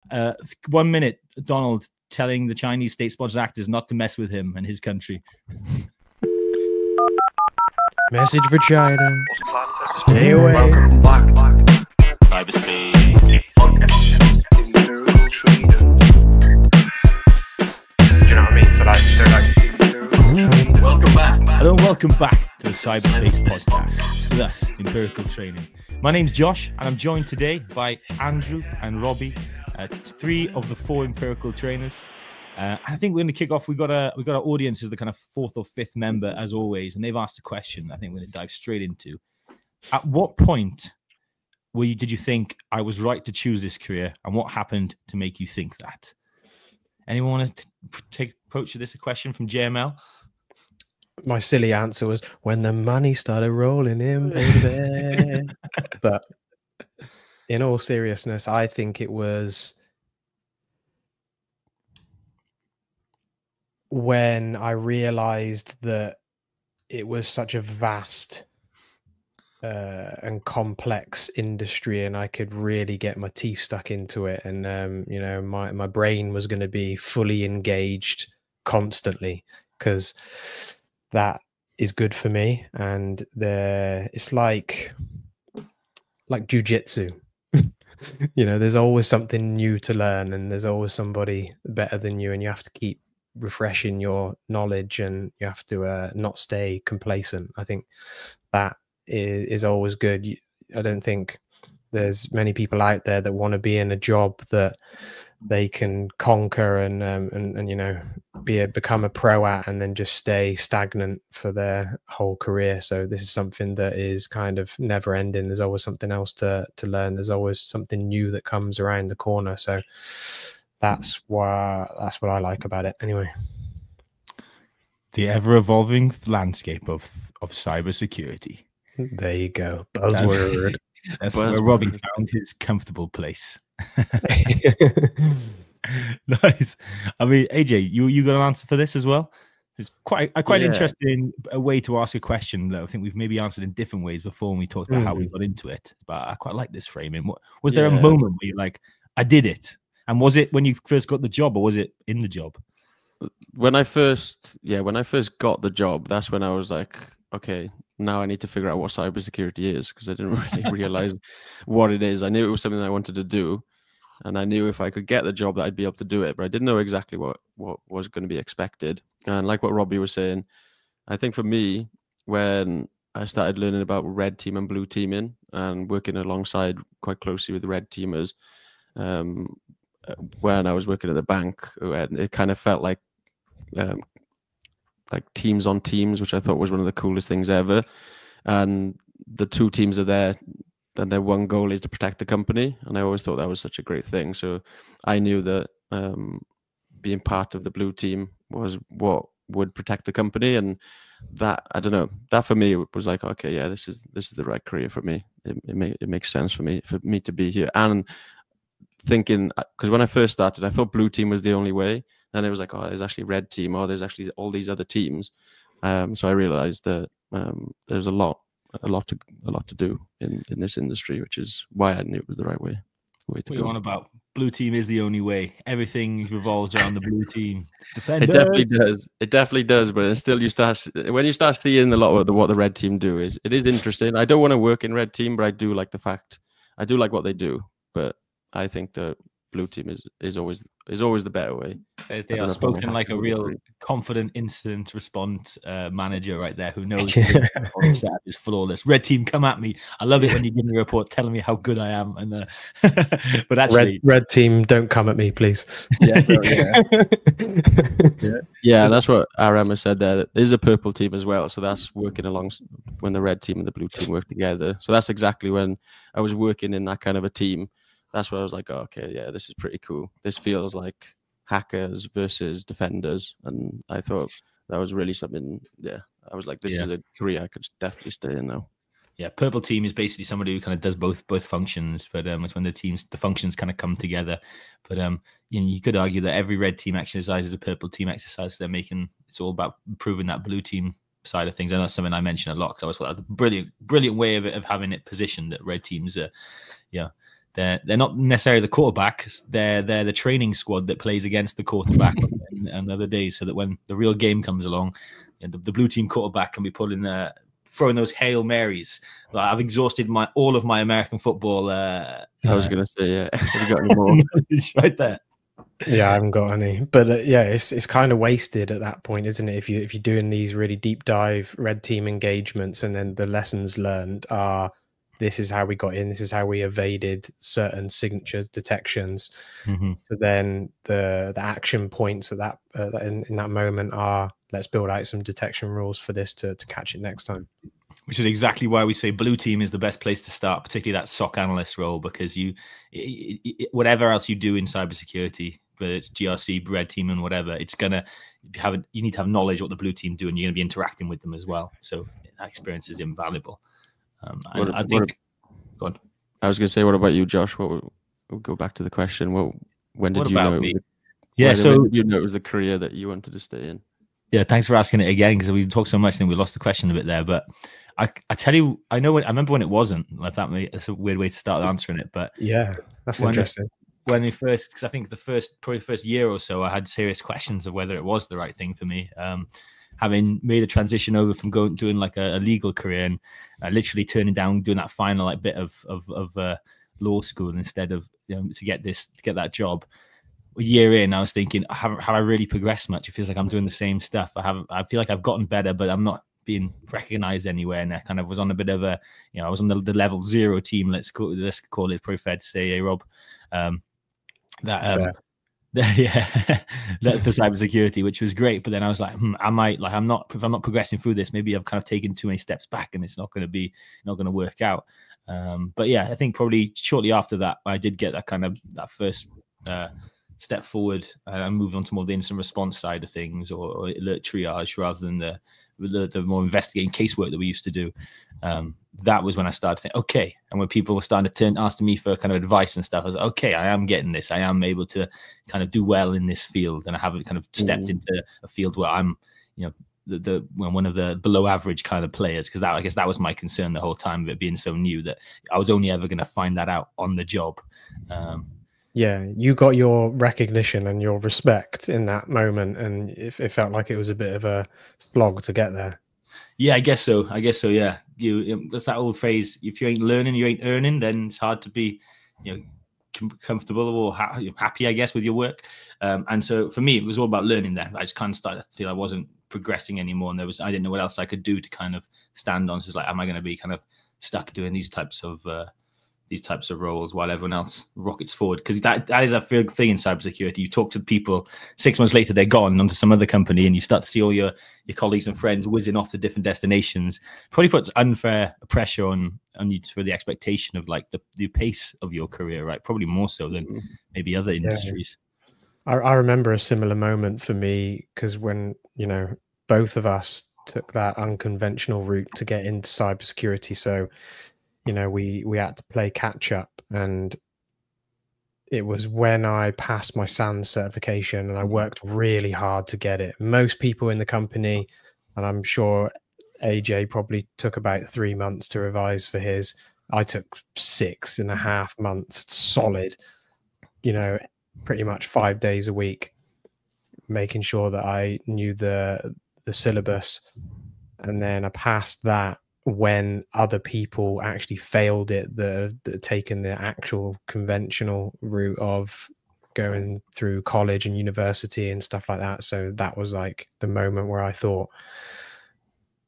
1 minute, Donald telling the Chinese state-sponsored actors not to mess with him and his country. Message for China. Stay away. Welcome back. CyberSpace. Empirical trading. Do you know what I mean? So like, welcome back. Hello and welcome back to the CyberSpace podcast with us, Empirical Training. My name's Josh, and I'm joined today by Andrew and Robbie, 3 of the 4 empirical trainers. I think we're going to kick off. We've got our audience as the kind of 4th or 5th member, as always, and they've asked a question I think we're going to dive straight into. At what point did you think I was right to choose this career, and what happened to make you think that? Anyone want to take approach to this? A question from JML? My silly answer was when the money started rolling in, baby. But in all seriousness, I think it was when I realized that it was such a vast and complex industry, and I could really get my teeth stuck into it, and you know, my brain was going to be fully engaged constantly, because that is good for me. And it's like jujitsu. You know, there's always something new to learn, and there's always somebody better than you, and you have to keep refreshing your knowledge, and you have to not stay complacent. I think that is always good. I don't think there's many people out there that want to be in a job that they can conquer and you know, become a pro at, and then just stay stagnant for their whole career. So this is something that is kind of never ending. There's always something else to learn. There's always something new that comes around the corner. So that's what I like about it anyway. The ever-evolving landscape of cybersecurity. There you go. Buzzword. That's where Robbie found his comfortable place. Nice. I mean, AJ, you got an answer for this as well? It's quite interesting a way to ask a question that I think we've maybe answered in different ways before when we talked about how we got into it. But I quite like this framing. Was there a moment where you're like, I did it? And was it when you first got the job, or was it in the job? When I first got the job, that's when I was like, okay, now I need to figure out what cybersecurity is, because I didn't really realize what it is. I knew it was something I wanted to do, and I knew if I could get the job that I'd be able to do it, but I didn't know exactly what was going to be expected. And like what Robbie was saying, I think for me, when I started learning about red team and blue teaming and working alongside quite closely with the red teamers, when I was working at the bank, it kind of felt like teams on teams, which I thought was one of the coolest things ever. And the 2 teams are there, and their one goal is to protect the company. And I always thought that was such a great thing. So I knew that being part of the blue team was what would protect the company. And that, I don't know, that for me was like, okay, yeah, this is the right career for me. It makes sense for me to be here. And thinking, because when I first started, I thought blue team was the only way. And it was like, oh, there's actually red team, or there's actually all these other teams. So I realized that there's a lot to do in this industry, which is why I knew it was the right way to what go. you on about? Blue team is the only way. Everything revolves around the blue team. Defenders. It definitely does. It definitely does. But still, when you start seeing a lot of what the red team do, it is interesting. I don't want to work in red team, but I do like what they do. But I think the blue team is always the better way. They are spoken like a real confident incident response manager right there, who knows the setup is flawless. Red team, come at me. I love it when you give me a report telling me how good I am. And but actually, red team, don't come at me, please. Yeah, that's what RM has said there. There's a purple team as well, so that's working along when the red team and the blue team work together. So that's exactly when I was working in that kind of a team. That's where I was like, oh, okay, yeah, this is pretty cool. This feels like hackers versus defenders. And I thought that was really something, I was like, this is a career I could definitely stay in now. Yeah, purple team is basically somebody who kind of does both functions, but it's when the functions kind of come together. But you could argue that every red team exercise is a purple team exercise. So it's all about improving that blue team side of things. I know that's something I mention a lot, because I always thought that was a brilliant way of having it positioned, that red teams are, they're not necessarily the quarterback. They're the training squad that plays against the quarterback on other days, so that when the real game comes along, the blue team quarterback can be throwing those Hail Marys. Like, I've exhausted all of my American football. I was going to say, yeah. Have you got any more? It's right there. Yeah, I haven't got any, but yeah, it's kind of wasted at that point, isn't it? If you're doing these really deep dive red team engagements, and then the lessons learned are, this is how we got in, this is how we evaded certain signature detections. So then the action points at that in that moment are, let's build out some detection rules for this to catch it next time. Which is exactly why we say blue team is the best place to start, particularly that SOC analyst role, because whatever else you do in cybersecurity, whether it's GRC, red team, and whatever, it's gonna you need to have knowledge of what the blue team do, and you're gonna be interacting with them as well. So that experience is invaluable. I think. Go on. I was going to say, what about you, Josh? We'll go back to the question. When did you know? When did you know it was the career that you wanted to stay in? Yeah, thanks for asking it again, because we talked so much and we lost the question a bit there. But I tell you, I remember when it wasn't. Like that's a weird way to start answering it. But yeah, that's interesting. When they first, because I think probably the first year or so, I had serious questions of whether it was the right thing for me. Having made a transition over from doing like a legal career, and literally turning down doing that final like bit of law school instead of to get that job. A year in, I was thinking, have I really progressed much? It feels like I'm doing the same stuff. I feel like I've gotten better, but I'm not being recognized anywhere. And I kind of was on a bit of a, I was on the level 0 team. Let's call it, probably fair to say, Rob. Yeah, for cybersecurity, which was great. But then I was like, if I'm not progressing through this, maybe I've kind of taken too many steps back, and it's not going to work out. But yeah, I think probably shortly after that, I did get that first step forward. I moved on to more the incident response side of things, or alert triage, rather than the more investigating casework that we used to do. That was when I started to think, okay. And when people were starting to asking me for kind of advice and stuff, I was like, okay, I am getting this. I am able to kind of do well in this field, and I haven't kind of stepped into a field where I'm, one of the below average kind of players. Because I guess that was my concern the whole time of it being so new, that I was only ever going to find that out on the job. Yeah, you got your recognition and your respect in that moment, and it felt like it was a bit of a slog to get there. Yeah, I guess so. Yeah, that's that old phrase: if you ain't learning, you ain't earning. Then it's hard to be, comfortable or happy, I guess, with your work. And so for me, it was all about learning. Then I just kind of started to feel I wasn't progressing anymore, and I didn't know what else I could do to kind of stand on. So it's like, am I going to be kind of stuck doing these types of roles while everyone else rockets forward? Because that is a big thing in cybersecurity. You talk to people, 6 months later they're gone onto some other company, and you start to see all your colleagues and friends whizzing off to different destinations. Probably puts unfair pressure on you for the expectation of like the pace of your career, right? Probably more so than maybe other industries. I remember a similar moment for me, because when both of us took that unconventional route to get into cybersecurity, so we had to play catch up, and it was when I passed my SANS certification, and I worked really hard to get it. Most people in the company, and I'm sure AJ probably took about 3 months to revise for his. I took 6.5 months solid, pretty much 5 days a week, making sure that I knew the syllabus. And then I passed that when other people actually failed it, that taken the actual conventional route of going through college and university and stuff like that. So that was like the moment where I thought,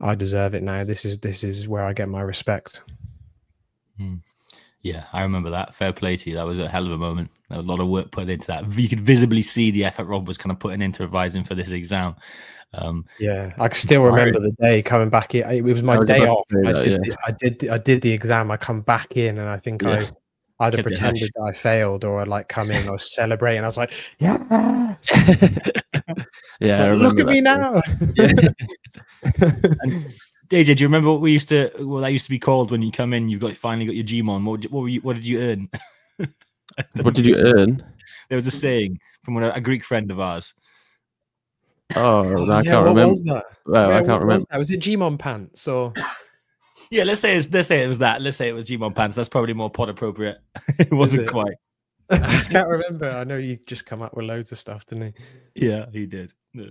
I deserve it now. This is where I get my respect. Yeah, I remember that. Fair play to you. That was a hell of a moment. There was a lot of work put into that. You could visibly see the effort Rob was kind of putting into revising for this exam. Yeah, I can still remember the day coming back in. It was my day off. I did the exam. I come back in, and I think I either pretended that I failed, or I'd like come in and I was celebrating. I was like, yeah. Yeah, I look at me now. And AJ, do you remember what that used to be called when you come in? Finally got your Gmon. What did you earn? What did you earn? There was a saying from a Greek friend of ours. Oh, I can't remember. Was that? Well, I can't remember. Was it Gmon pants or? Yeah, let's say it was that. Let's say it was Gmon Pants. That's probably more pod appropriate. It wasn't quite. I can't remember. I know you just come up with loads of stuff, didn't you? Yeah, he did. Yeah.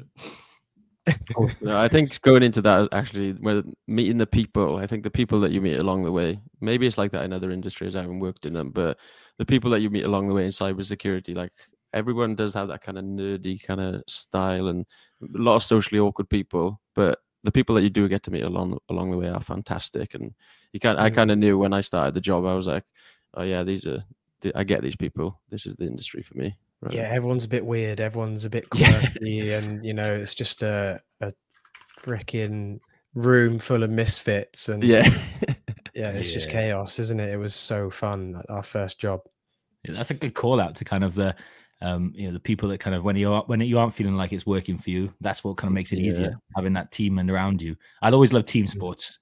No, I think going into that actually, when meeting the people, I think the people that you meet along the way, maybe it's like that in other industries. I haven't worked in them, but the people that you meet along the way in cybersecurity, like everyone does have that kind of nerdy kind of style and a lot of socially awkward people, but the people that you do get to meet along the way are fantastic. And I kind of knew when I started the job, I was like, oh yeah, I get these people. This is the industry for me. Right. Yeah, everyone's a bit weird. Everyone's a bit quirky, and it's just a freaking room full of misfits, and it's just chaos, isn't it? It was so fun. Our first job. Yeah, that's a good call out to kind of the the people that kind of when you aren't feeling like it's working for you, that's what kind of makes it easier, having that team and around you. I'd always love team sports.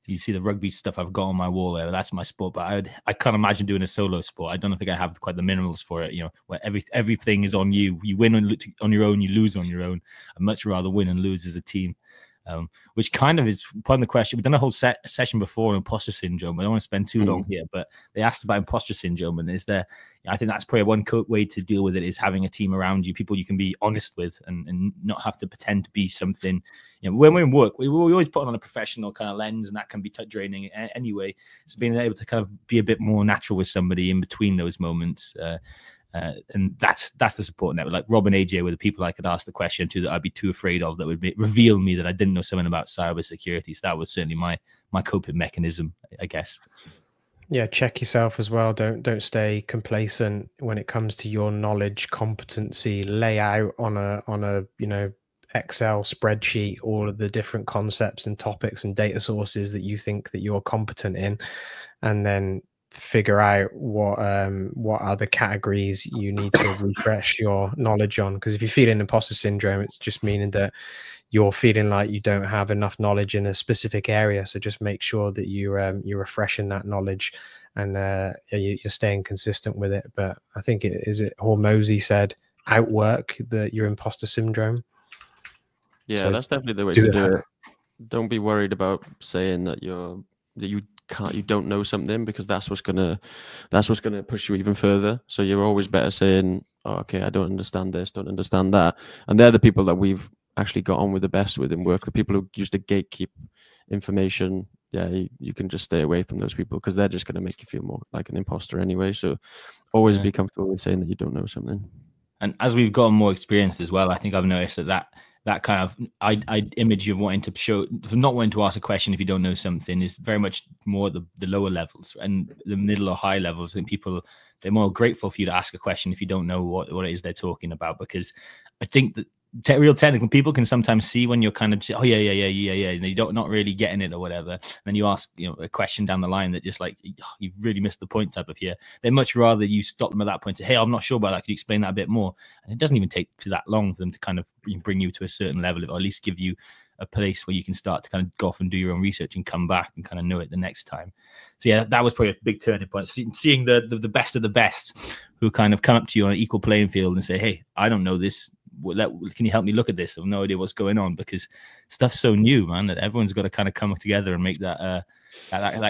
You see the rugby stuff I've got on my wall there. That's my sport, but I can't imagine doing a solo sport. I don't think I have quite the minerals for it. Where everything is on you. You win on your own, you lose on your own. I'd much rather win and lose as a team. Which kind of is part of the question. We've done a whole session before on imposter syndrome. I don't want to spend too long here, but they asked about imposter syndrome, and I think that's probably one way to deal with it is having a team around you, people you can be honest with, and not have to pretend to be something. When we're in work, we always put on a professional kind of lens, and that can be draining anyway. So being able to kind of be a bit more natural with somebody in between those moments. And that's the support network. Like Rob and AJ were the people I could ask the question to that I'd be too afraid of, that would reveal me that I didn't know something about cybersecurity. So that was certainly my coping mechanism, I guess. Yeah, check yourself as well. Don't stay complacent when it comes to your knowledge, competency. Lay out on a Excel spreadsheet all of the different concepts and topics and data sources that you think that you're competent in, and then figure out what other categories you need to refresh your knowledge on. Because if you're feeling imposter syndrome, it's just meaning that you're feeling like you don't have enough knowledge in a specific area. So just make sure that you're refreshing that knowledge, and you're staying consistent with it. But I think is it Hormozy said, outwork your imposter syndrome. Yeah, so that's definitely the way to do it. Don't be worried about saying that you don't know something, because that's what's gonna push you even further. So you're always better saying, oh, okay, I don't understand this, don't understand that. And they're the people that we've actually got on with the best with in work. The people who used to gatekeep information, you can just stay away from those people, because they're just going to make you feel more like an imposter anyway. So always be comfortable with saying that you don't know something. And as we've gotten more experience as well, I think I've noticed that kind of image of wanting to show, not wanting to ask a question if you don't know something, is very much more the lower levels, and the middle or high levels. And people, they're more grateful for you to ask a question if you don't know what it is they're talking about, because I think that real technical people can sometimes see when you're kind of say, oh yeah, and you don't not really getting it or whatever. And then you ask a question down the line that just like, oh, you've really missed the point type of here. They'd much rather you stop them at that point and say, hey, I'm not sure about that, could you explain that a bit more? And it doesn't even take that long for them to kind of bring you to a certain level, or at least give you a place where you can start to kind of go off and do your own research and come back and kind of know it the next time. So yeah, that was probably a big turning point. Seeing the best of the best who kind of come up to you on an equal playing field and say, hey, I don't know this. Can you help me look at this? I have no idea what's going on, because stuff's so new, man, that everyone's got to kind of come together and make that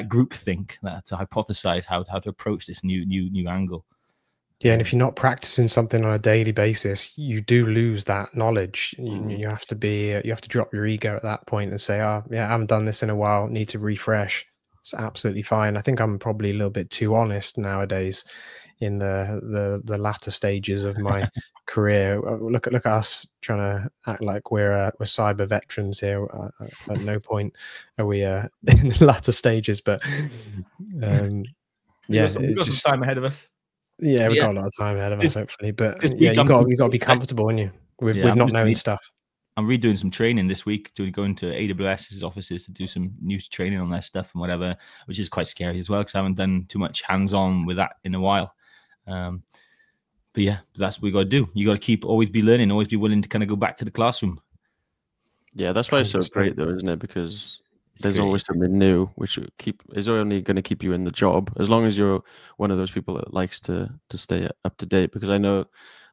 group think, to hypothesize how to approach this new angle. Yeah, and if you're not practicing something on a daily basis, you do lose that knowledge. You have to drop your ego at that point and say, oh yeah, I haven't done this in a while, need to refresh. It's absolutely fine. I think I'm probably a little bit too honest nowadays in the latter stages of my career. Look at us trying to act like we're cyber veterans here. At no point are we in the latter stages, but we've got some time ahead of us. Yeah, we've got a lot of time ahead of us, hopefully. But yeah, you've got to be comfortable, haven't you, with not knowing stuff. I'm redoing some training this week to go into AWS's offices to do some news training on their stuff and whatever, which is quite scary as well, because I haven't done too much hands-on with that in a while. But yeah, that's what we got to do. You got to always be learning, always be willing to kind of go back to the classroom. Yeah, that's why it's so great though, isn't it? Because there's always something new, which is only going to keep you in the job, as long as you're one of those people that likes to stay up to date. Because I know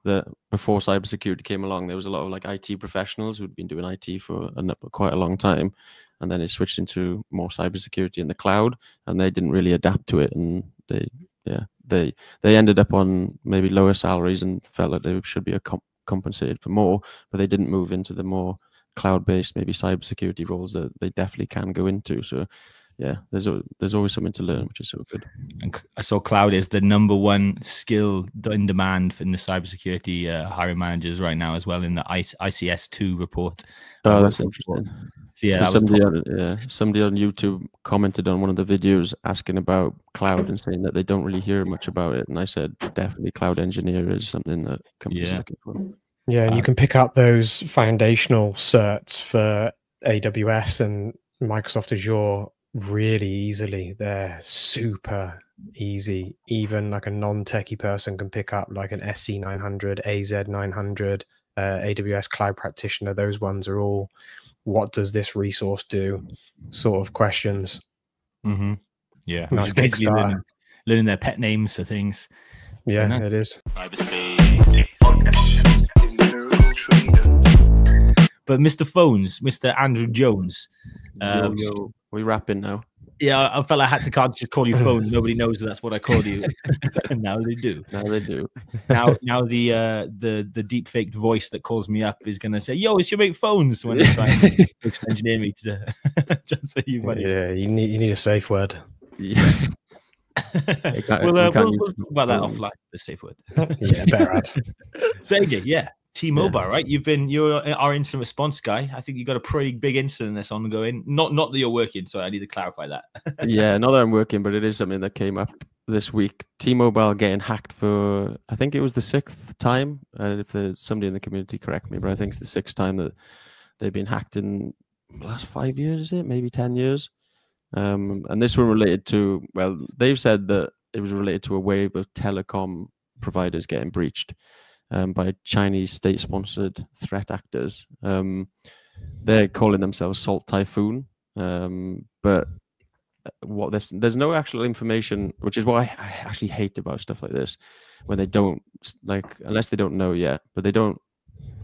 that before cybersecurity came along, there was a lot of like IT professionals who'd been doing IT for quite a long time, and then it switched into more cybersecurity in the cloud, and they didn't really adapt to it, and they ended up on maybe lower salaries and felt like they should be compensated for more, but they didn't move into the more cloud-based, maybe cybersecurity roles that they definitely can go into. So yeah, there's always something to learn, which is so good. And I saw cloud is the #1 skill in demand in the cybersecurity hiring managers right now as well in the ICS2 report. Oh, that's interesting. So yeah, that somebody on YouTube commented on one of the videos asking about cloud and saying that they don't really hear much about it, and I said definitely cloud engineer is something that companies are looking for. Yeah, and you can pick up those foundational certs for AWS and Microsoft Azure really easily. They're super easy. Even like a non-techie person can pick up like an SC900, AZ900, AWS Cloud Practitioner. Those ones are all, what does this resource do sort of questions. Mm-hmm. Yeah, nice basically learning their pet names for things. Yeah, it is. But Mr. Phones, Mr. Andrew Jones. We wrapping now. Yeah, I felt I can't just call you Phone. Nobody knows that's what I call you. And now they do. Now they do. Now the deep faked voice that calls me up is gonna say, "Yo, it's your mate Phones," when they try and engineer me to transfer you money. Yeah, you need a safe word. Yeah. We'll talk about that offline. The safe word. Yeah, better add. So AJ, yeah. T-Mobile, right? You're our incident response guy. I think you got a pretty big incident that's ongoing. Not that you're working, so I need to clarify that. Yeah, not that I'm working, but it is something that came up this week. T-Mobile getting hacked for, I think it was the 6th time. If there's somebody in the community, correct me, but I think it's the 6th time that they've been hacked in the last 5 years, is it? Maybe 10 years. And this one related to, well, they've said that it was related to a wave of telecom providers getting breached by Chinese state-sponsored threat actors. They're calling themselves Salt Typhoon, but there's no actual information, which is what I actually hate about stuff like this, when they don't, unless they don't know yet, but they don't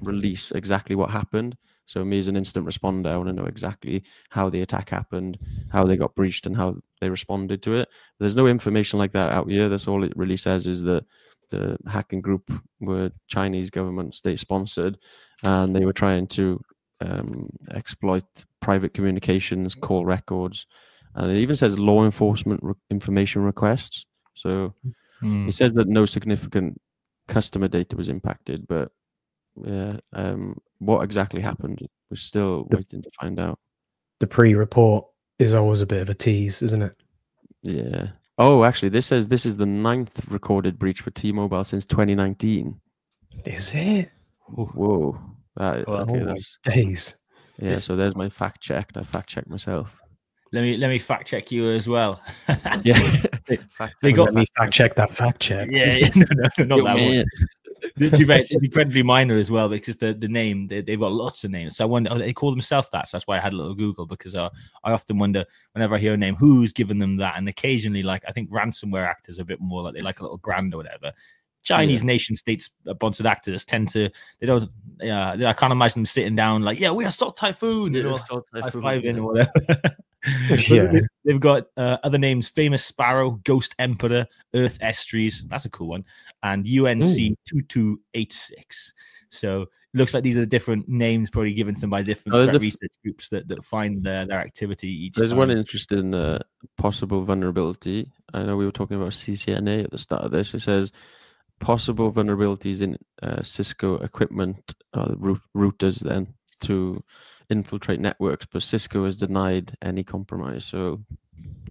release exactly what happened. So me as an instant responder, I want to know exactly how the attack happened, how they got breached, and how they responded to it. There's no information like that out here. That's all it really says, is that the hacking group were Chinese government state-sponsored, and they were trying to exploit private communications, call records, and it even says law enforcement information requests. So it says that no significant customer data was impacted, but yeah, what exactly happened, we're still waiting to find out. The pre-report is always a bit of a tease, isn't it? Yeah. Oh, actually, this says this is the 9th recorded breach for T-Mobile since 2019. Is it? Whoa. That's days. Yeah, so there's my fact check. I fact checked myself. Let me fact check you as well. Yeah. Let me fact check that fact check. Yeah, no, not that one. It's incredibly minor as well, because the name, they've got lots of names. So I wonder, they call themselves that. So that's why I had a little Google, because I often wonder, whenever I hear a name, who's given them that. And occasionally, like, I think ransomware actors are a bit more like, they like a little brand or whatever. Chinese nation states sponsored actors tend to, I can't imagine them sitting down like, yeah, we are Salt Typhoon, high-fiving or whatever. Yeah. They've got other names: Famous Sparrow, Ghost Emperor, Earth Estuaries. That's a cool one. And UNC 2286. So it looks like these are the different names probably given to them by different research groups that find their activity each There's time. one interesting possible vulnerability. I know we were talking about CCNA at the start of this. It says possible vulnerabilities in Cisco equipment, routers then, to infiltrate networks, but Cisco has denied any compromise. So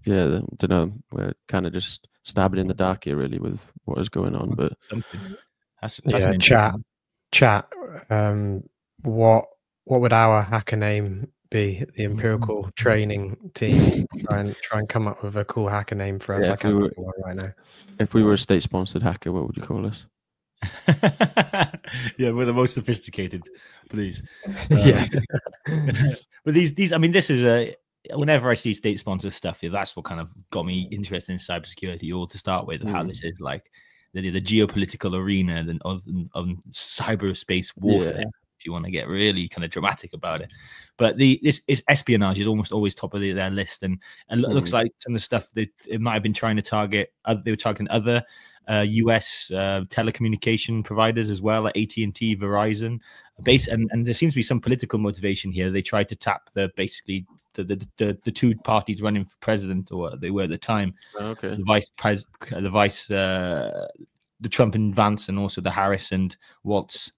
yeah, I don't know, we're kind of just stabbing in the dark here really with what is going on. But that's chat what would our hacker name be? The empirical training team try and come up with a cool hacker name for us. I can't remember one right now. If we were a state-sponsored hacker, what would you call us? Yeah, we're the most sophisticated, please. Yeah. But these, I mean, this is whenever I see state-sponsored stuff, that's what kind of got me interested in cybersecurity, all to start with, how this is like. the geopolitical arena of cyberspace warfare. Yeah. If you want to get really kind of dramatic about it, but this espionage is almost always top of their list, and it looks like some of the stuff that it might have been trying to target. They were targeting other US telecommunication providers as well, like AT&T, Verizon. And there seems to be some political motivation here. They tried to tap the two parties running for president, or they were at the time. Okay. The Trump and Vance, and also the Harris and Waltz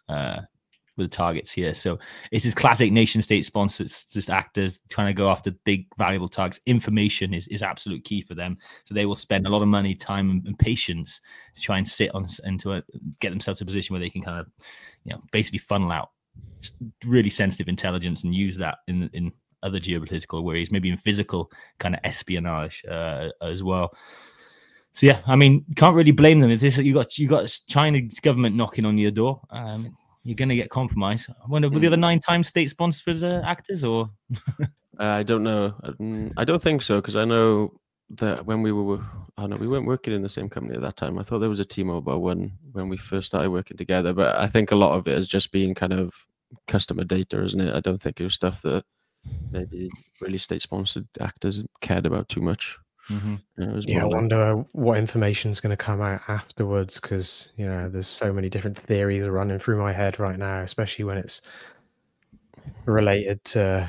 with the targets here. So it's this classic nation state sponsored just actors trying to go after big valuable targets. Information is absolute key for them. So they will spend a lot of money, time, and patience to try and sit on get themselves to a position where they can kind of, basically funnel out really sensitive intelligence and use that in other geopolitical ways, maybe in physical kind of espionage as well. So yeah, I mean, can't really blame them if you got China's government knocking on your door. You're going to get compromised. I wonder, were the other 9 times state-sponsored actors, or? I don't know. I don't think so, because I know that when we weren't working in the same company at that time. I thought there was a T-Mobile one when we first started working together, but I think a lot of it has just been kind of customer data, isn't it? I don't think it was stuff that maybe really state-sponsored actors cared about too much. I wonder what information is going to come out afterwards, because there's so many different theories running through my head right now, especially when it's related to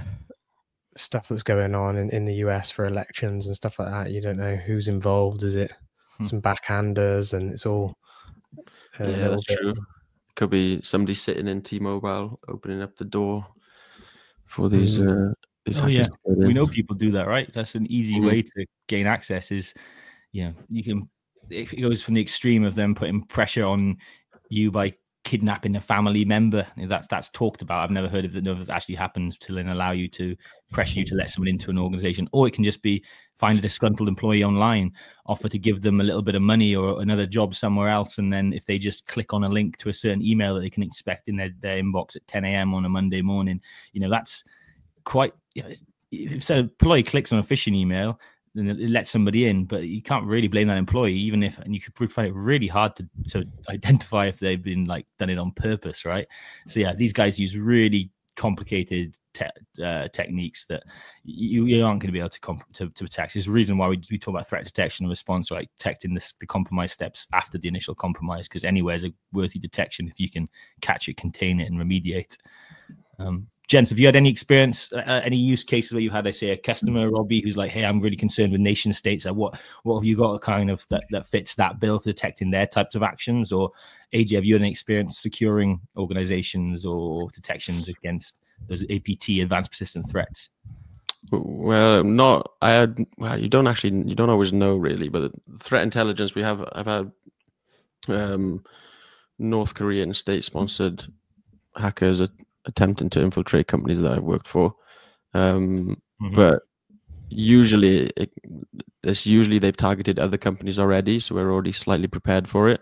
stuff that's going on in the US for elections and stuff like that. You don't know who's involved. Is it some backhanders? And it's all that's true. Could be somebody sitting in T-Mobile opening up the door for these we know people do that, right? That's an easy way to gain access. Is you can, if it goes from the extreme of them putting pressure on you by kidnapping a family member, that's talked about. I've never heard of it. That actually happens to then allow you to pressure you to let someone into an organization, or it can just be find a disgruntled employee online, offer to give them a little bit of money or another job somewhere else, and then if they just click on a link to a certain email that they can expect in their inbox at 10 a.m. on a Monday morning, that's quite. If an employee clicks on a phishing email, then it lets somebody in, but you can't really blame that employee, and you could find it really hard to identify if they've been done it on purpose, right? So yeah, these guys use really complicated techniques that you aren't going to be able to attack. There's a reason why we talk about threat detection and response, right? Detecting the compromise steps after the initial compromise, because anywhere is a worthy detection if you can catch it, contain it, and remediate. Gents, have you had any experience, any use cases where you had, say, a customer, Robbie, who's like, hey, I'm really concerned with nation states. What have you got kind of that fits that bill for detecting their types of actions? Or AJ, have you had any experience securing organizations or detections against those APT, advanced persistent threats? Well, you don't always know really, but threat intelligence I've had North Korean state-sponsored hackers attempting to infiltrate companies that I've worked for, but usually they've targeted other companies already, so we're already slightly prepared for it.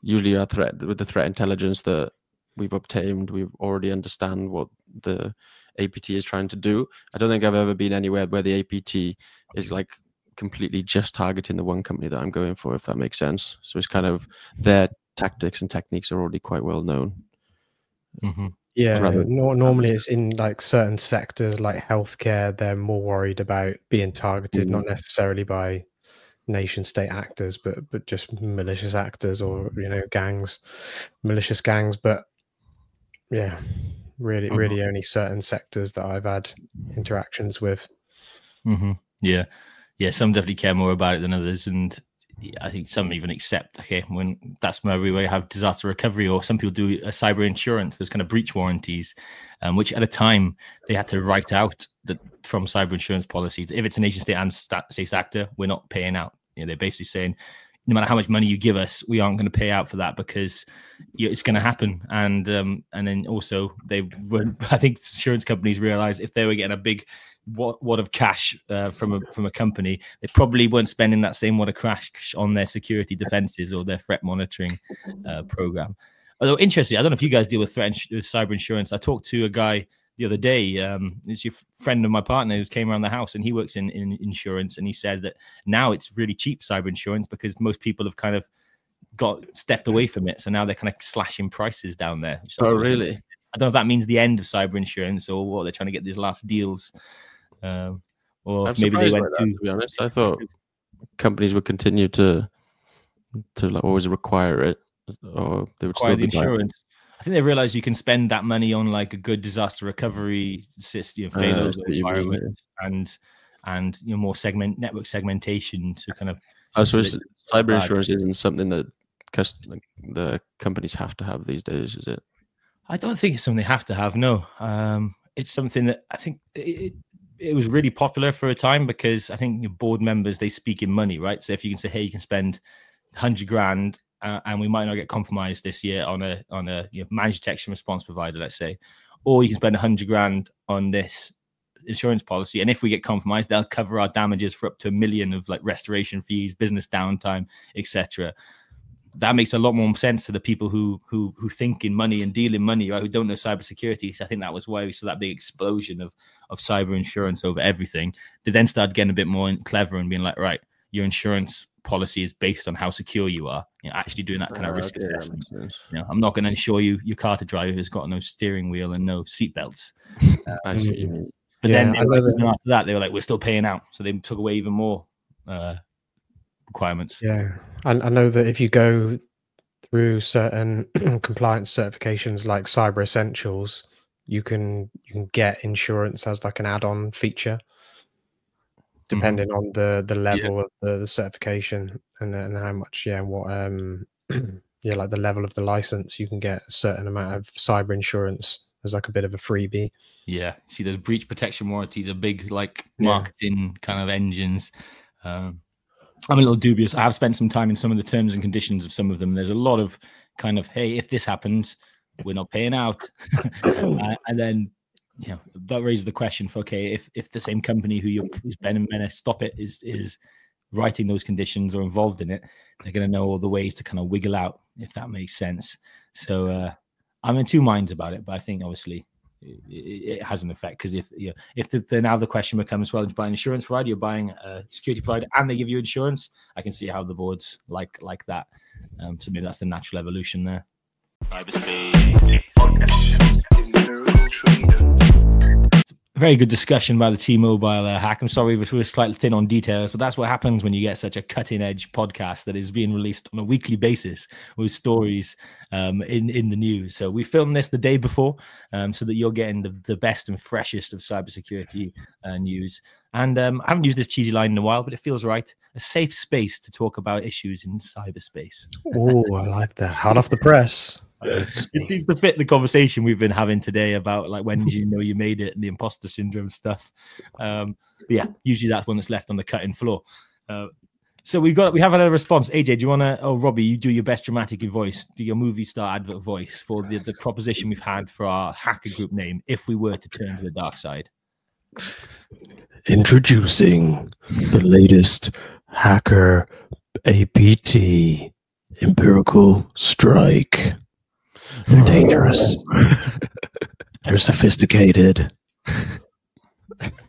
Usually with the threat intelligence that we've obtained, we already understand what the APT is trying to do. I don't think I've ever been anywhere where the APT is completely just targeting the one company that I'm going for, if that makes sense. So it's kind of their tactics and techniques are already quite well known. Normally it's in certain sectors like healthcare. They're more worried about being targeted, not necessarily by nation state actors, but just malicious actors or malicious gangs. But yeah, really only certain sectors that I've had interactions with. Yeah, some definitely care more about it than others, and I think some even accept, when that's where we have disaster recovery, or some people do a cyber insurance. There's kind of breach warranties, which at a time they had to write out from cyber insurance policies. If it's a nation state and state actor, we're not paying out. They're basically saying, no matter how much money you give us, we aren't going to pay out for that because it's going to happen. And then also I think insurance companies realized if they were getting a big wad of cash from a company, they probably weren't spending that same wad of cash on their security defenses or their threat monitoring program. Although interesting, I don't know if you guys deal with cyber insurance. I talked to a guy the other day. It's a friend of my partner who came around the house, and he works in insurance, and he said that now it's really cheap cyber insurance because most people have kind of got stepped away from it, so now they're kind of slashing prices down there. Oh, really? I don't know if that means the end of cyber insurance or what. They're trying to get these last deals, or I'm maybe they surprised went by that, to be honest. I thought companies would continue to like always require it, or they would require still the be buying it. insurance. I think they realize you can spend that money on like a good disaster recovery system, failover what you mean, environment, and more network segmentation to kind of. I suppose isolate cyber bad. insurance isn't something that the companies have to have these days, is it? I don't think it's something they have to have. No, it's something that I think it was really popular for a time because I think your board members, they speak in money, right? So if you can say, hey, you can spend 100 grand and we might not get compromised this year on a managed detection response provider, let's say, or you can spend 100 grand on this insurance policy, and if we get compromised, they'll cover our damages for up to $1 million of like restoration fees, business downtime, etc. That makes a lot more sense to the people who think in money and deal in money, right? Who don't know cybersecurity. So I think that was why we saw that big explosion of cyber insurance over everything. They then started getting a bit more clever and being like, right, your insurance policy is based on how secure you are. Actually doing that kind of risk assessment. I'm not going to insure you your car to drive who's got no steering wheel and no seatbelts. I see what you mean. But then after that, they were like, we're still paying out. So they took away even more requirements. Yeah, I know that if you go through certain compliance certifications like Cyber Essentials, you can get insurance as like an add-on feature, depending on the level of the certification and how much what like the level of the license. You can get a certain amount of cyber insurance as like a bit of a freebie. Yeah, see, those breach protection warranties are big, like marketing kind of engines. I'm a little dubious. I have spent some time in some of the terms and conditions of some of them. There's a lot of kind of, hey, if this happens, we're not paying out. And then, that raises the question for, okay, if the same company who's been to stop it is writing those conditions or involved in it, they're going to know all the ways to kind of wiggle out, if that makes sense. So I'm in two minds about it, but I think obviously it has an effect, because if now the question becomes, well, you're buying an insurance provider, you're buying a security provider, and they give you insurance, I can see how the boards like that. So maybe that's the natural evolution there. Very good discussion about the T-Mobile hack. I'm sorry if we were slightly thin on details, but that's what happens when you get such a cutting-edge podcast that is being released on a weekly basis with stories in the news. So we filmed this the day before, so that you're getting the best and freshest of cybersecurity news. And I haven't used this cheesy line in a while, but it feels right. A safe space to talk about issues in cyberspace. Oh, I like that. Hot off the press. It seems to fit the conversation we've been having today about like, when did you know you made it, and the imposter syndrome stuff. But yeah, usually that's one that's left on the cutting floor. So we have another response. AJ, do you want to? Oh, Robbie, you do your best dramatic voice, do your movie star advert voice for the proposition we've had for our hacker group name. If we were to turn to the dark side. Introducing the latest hacker APT empirical strike. They're dangerous. They're sophisticated.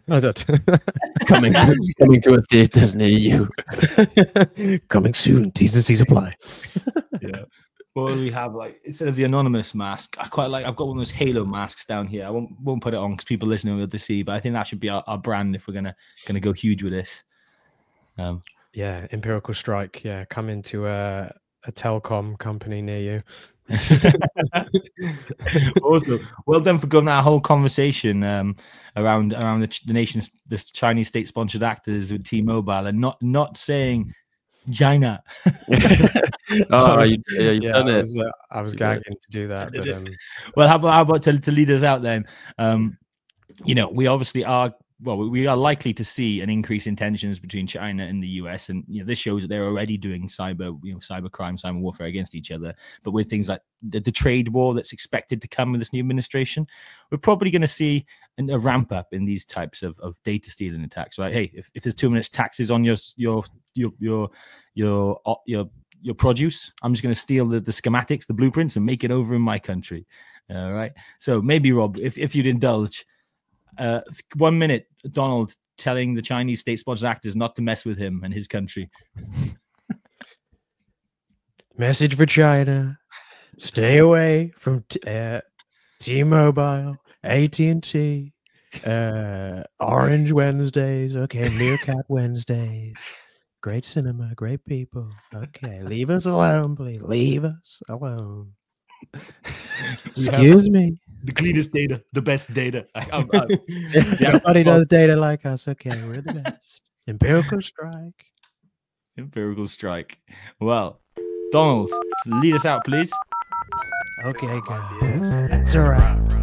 Coming to a theaters near you. Coming soon. T's and C's apply. Yeah. Well, we have, like, instead of the anonymous mask, I've got one of those Halo masks down here. I won't put it on because people listening will be able to see, but I think that should be our brand if we're gonna go huge with this. Yeah, empirical strike. Yeah, come into a telecom company near you. Also, well done for going that whole conversation around the nation's this Chinese state sponsored actors with T-Mobile and not saying China. Oh, you've done it. I was gagging to do that, but well, how about to lead us out then? We obviously are. Well, we are likely to see an increase in tensions between China and the US, and this shows that they're already doing cyber crime, cyber warfare against each other. But with things like the trade war that's expected to come with this new administration, we're probably going to see a ramp up in these types of data stealing attacks. Right? Hey, if there's 2 minutes taxes on your produce, I'm just going to steal the schematics, the blueprints, and make it over in my country. All right. So maybe, Rob, if you'd indulge. 1 minute, Donald telling the Chinese state-sponsored actors not to mess with him and his country. Message for China. Stay away from T-Mobile, AT&T, Orange Wednesdays. Okay, Meerkat Wednesdays. Great cinema, great people. Okay, leave us alone, please. Leave us alone. Excuse me. The cleanest data, the best data. Nobody does data like us. Okay, we're the best. Empirical strike. Empirical strike. Well, Donald, lead us out, please. Okay, guys. That's a wrap.